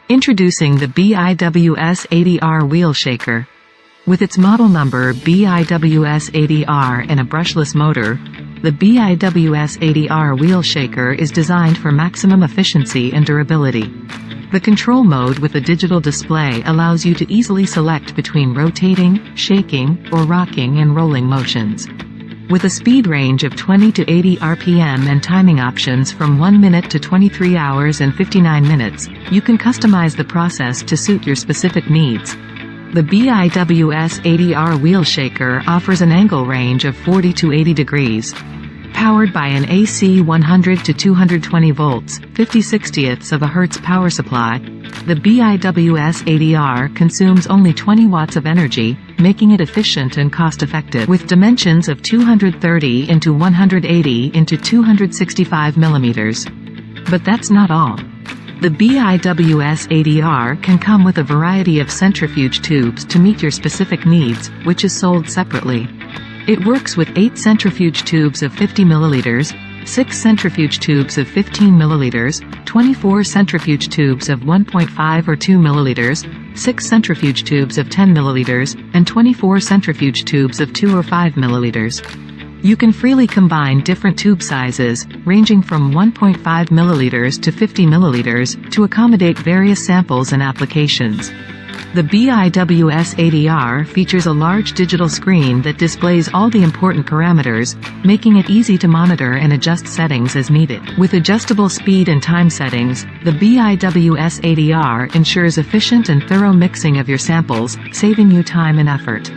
Introducing the BI-WS-80R Wheel Shaker. With its model number BI-WS-80R and a brushless motor, the BI-WS-80R Wheel Shaker is designed for maximum efficiency and durability. The control mode with a digital display allows you to easily select between rotating, shaking, or rocking and rolling motions. With a speed range of 20 to 80 RPM and timing options from 1 minute to 23 hours and 59 minutes, you can customize the process to suit your specific needs. The BI-WS-80R Wheel Shaker offers an angle range of 40 to 80 degrees. Powered by an AC 100 to 220 volts, 50/60ths of a Hertz power supply, the BI-WS-80R consumes only 20 watts of energy, making it efficient and cost-effective. With dimensions of 230 x 180 x 265 millimeters. But that's not all. The BI-WS-80R can come with a variety of centrifuge tubes to meet your specific needs, which is sold separately. It works with 8 centrifuge tubes of 50 milliliters, 6 centrifuge tubes of 15 milliliters, 24 centrifuge tubes of 1.5 or 2 milliliters, 6 centrifuge tubes of 10 milliliters, and 24 centrifuge tubes of 2 or 5 milliliters. You can freely combine different tube sizes, ranging from 1.5 milliliters to 50 milliliters, to accommodate various samples and applications. The BI-WS-80R features a large digital screen that displays all the important parameters, making it easy to monitor and adjust settings as needed. With adjustable speed and time settings, the BI-WS-80R ensures efficient and thorough mixing of your samples, saving you time and effort.